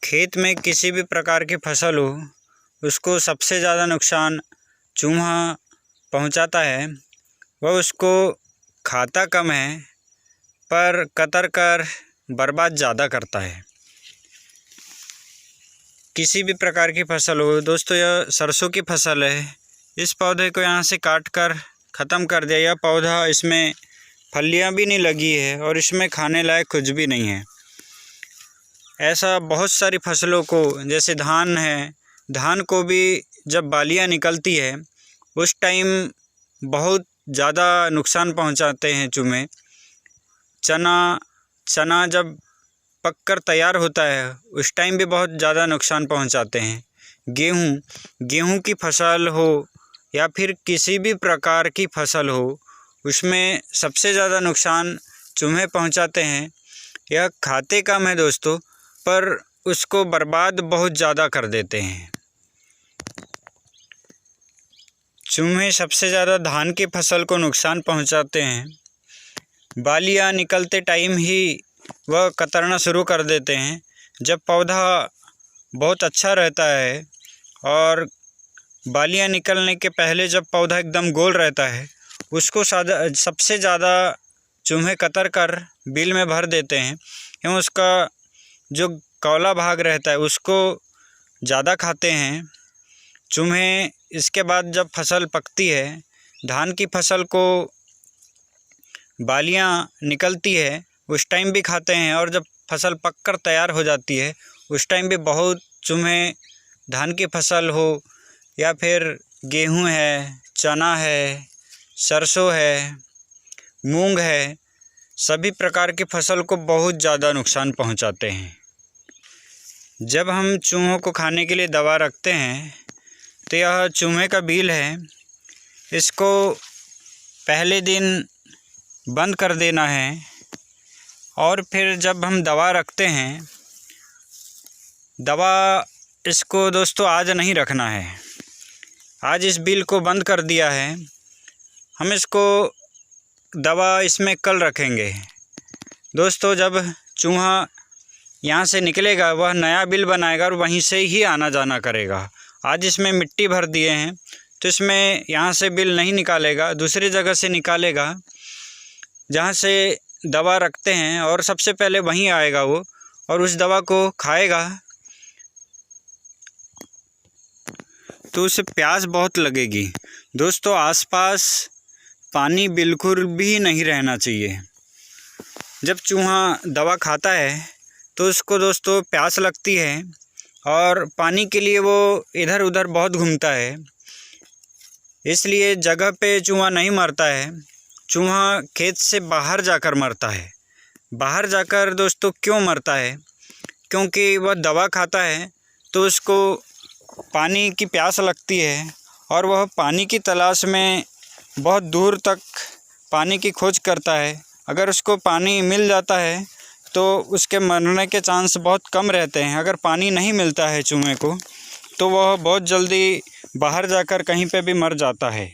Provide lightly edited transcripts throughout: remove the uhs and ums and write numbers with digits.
खेत में किसी भी प्रकार की फसल हो उसको सबसे ज़्यादा नुकसान चूहा पहुंचाता है। वह उसको खाता कम है पर कतर कर बर्बाद ज़्यादा करता है। किसी भी प्रकार की फसल हो दोस्तों, यह सरसों की फसल है। इस पौधे को यहाँ से काट कर ख़त्म कर दिया। यह पौधा, इसमें फलियाँ भी नहीं लगी है और इसमें खाने लायक कुछ भी नहीं है। ऐसा बहुत सारी फसलों को, जैसे धान है, धान को भी जब बालियाँ निकलती है उस टाइम बहुत ज़्यादा नुकसान पहुंचाते हैं चूहे। चना जब पककर तैयार होता है उस टाइम भी बहुत ज़्यादा नुकसान पहुंचाते हैं। गेहूं की फसल हो या फिर किसी भी प्रकार की फसल हो, उसमें सबसे ज़्यादा नुकसान चूहे पहुंचाते हैं। यह खाते कम है दोस्तों, पर उसको बर्बाद बहुत ज़्यादा कर देते हैं। चूहे सबसे ज़्यादा धान की फसल को नुकसान पहुंचाते हैं। बालियाँ निकलते टाइम ही वह कतरना शुरू कर देते हैं। जब पौधा बहुत अच्छा रहता है और बालियाँ निकलने के पहले जब पौधा एकदम गोल रहता है, उसको सबसे ज़्यादा चूहे कतर कर बिल में भर देते हैं एवं उसका जो कौला भाग रहता है उसको ज़्यादा खाते हैं चूहे। इसके बाद जब फसल पकती है, धान की फसल को बालियाँ निकलती है उस टाइम भी खाते हैं, और जब फसल पककर तैयार हो जाती है उस टाइम भी बहुत चूहे धान की फसल हो या फिर गेहूं है, चना है, सरसों है, मूंग है, सभी प्रकार की फसल को बहुत ज़्यादा नुकसान पहुंचाते हैं। जब हम चूहों को खाने के लिए दवा रखते हैं तो यह चूहे का बिल है, इसको पहले दिन बंद कर देना है और फिर जब हम दवा रखते हैं, दवा इसको दोस्तों आज नहीं रखना है। आज इस बिल को बंद कर दिया है, हम इसको दवा इसमें कल रखेंगे। दोस्तों, जब चूहा यहाँ से निकलेगा वह नया बिल बनाएगा और वहीं से ही आना जाना करेगा। आज इसमें मिट्टी भर दिए हैं तो इसमें यहाँ से बिल नहीं निकालेगा, दूसरी जगह से निकालेगा जहाँ से दवा रखते हैं, और सबसे पहले वहीं आएगा वो और उस दवा को खाएगा तो उसे प्यास बहुत लगेगी। दोस्तों, आसपास पानी बिल्कुल भी नहीं रहना चाहिए। जब चूहा दवा खाता है तो उसको दोस्तों प्यास लगती है और पानी के लिए वो इधर उधर बहुत घूमता है। इसलिए जगह पे चूहा नहीं मरता है, चूहा खेत से बाहर जाकर मरता है। बाहर जाकर दोस्तों क्यों मरता है? क्योंकि वह दवा खाता है तो उसको पानी की प्यास लगती है और वह पानी की तलाश में बहुत दूर तक पानी की खोज करता है। अगर उसको पानी मिल जाता है तो उसके मरने के चांस बहुत कम रहते हैं। अगर पानी नहीं मिलता है चूहे को तो वह बहुत जल्दी बाहर जाकर कहीं पे भी मर जाता है।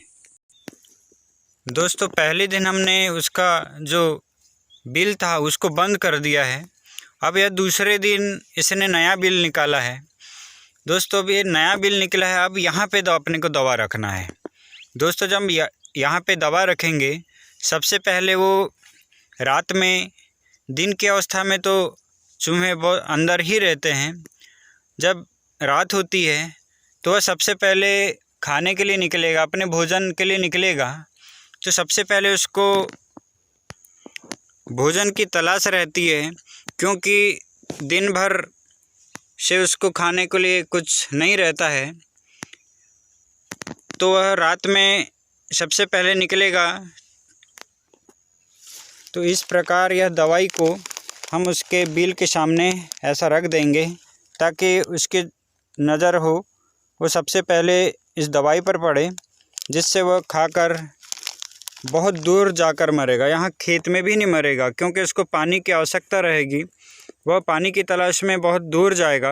दोस्तों, पहले दिन हमने उसका जो बिल था उसको बंद कर दिया है। अब यह दूसरे दिन इसने नया बिल निकाला है। दोस्तों, अब ये नया बिल निकला है, अब यहाँ पे अपने को दवा रखना है। दोस्तों, जब यहाँ पे दवा रखेंगे, सबसे पहले वो रात में, दिन की अवस्था में तो चूहे बहुत अंदर ही रहते हैं। जब रात होती है तो वह सबसे पहले खाने के लिए निकलेगा, अपने भोजन के लिए निकलेगा। तो सबसे पहले उसको भोजन की तलाश रहती है, क्योंकि दिन भर से उसको खाने के लिए कुछ नहीं रहता है। तो वह रात में सबसे पहले निकलेगा। तो इस प्रकार यह दवाई को हम उसके बिल के सामने ऐसा रख देंगे ताकि उसकी नज़र हो वो सबसे पहले इस दवाई पर पड़े, जिससे वह खाकर बहुत दूर जाकर मरेगा। यहाँ खेत में भी नहीं मरेगा, क्योंकि उसको पानी की आवश्यकता रहेगी। वह पानी की तलाश में बहुत दूर जाएगा।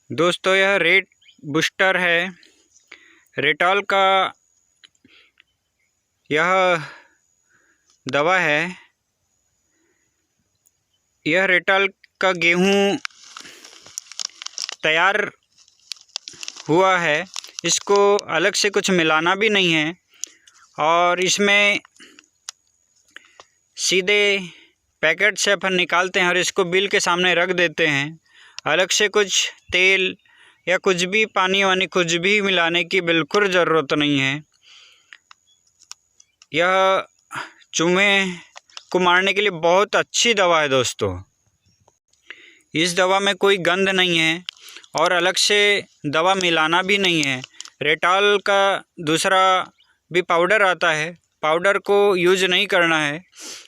दोस्तों, यह रेट बूस्टर है, रेटॉल का यह दवा है। यह रेटाल का गेहूँ तैयार हुआ है, इसको अलग से कुछ मिलाना भी नहीं है और इसमें सीधे पैकेट से अपन निकालते हैं और इसको बिल के सामने रख देते हैं। अलग से कुछ तेल या कुछ भी पानी वानी कुछ भी मिलाने की बिल्कुल ज़रूरत नहीं है। यह चूहे को मारने के लिए बहुत अच्छी दवा है दोस्तों। इस दवा में कोई गंध नहीं है और अलग से दवा मिलाना भी नहीं है। रेटाल का दूसरा भी पाउडर आता है, पाउडर को यूज नहीं करना है।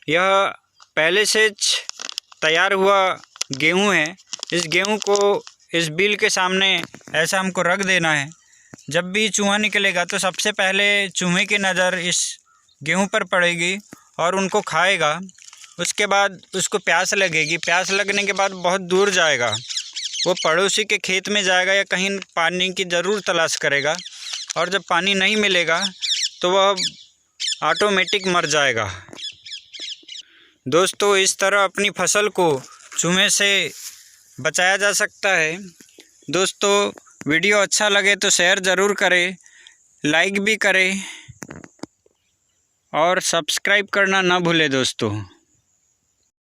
यह पहले से तैयार हुआ गेहूं है। इस गेहूं को इस बिल के सामने ऐसा हमको रख देना है। जब भी चूहा निकलेगा तो सबसे पहले चूहे की नज़र इस गेहूं पर पड़ेगी और उनको खाएगा। उसके बाद उसको प्यास लगेगी, प्यास लगने के बाद बहुत दूर जाएगा, वो पड़ोसी के खेत में जाएगा या कहीं पानी की ज़रूर तलाश करेगा और जब पानी नहीं मिलेगा तो वह ऑटोमेटिक मर जाएगा। दोस्तों, इस तरह अपनी फसल को चूहे से बचाया जा सकता है। दोस्तों, वीडियो अच्छा लगे तो शेयर ज़रूर करें, लाइक भी करें और सब्सक्राइब करना ना भूलें दोस्तों।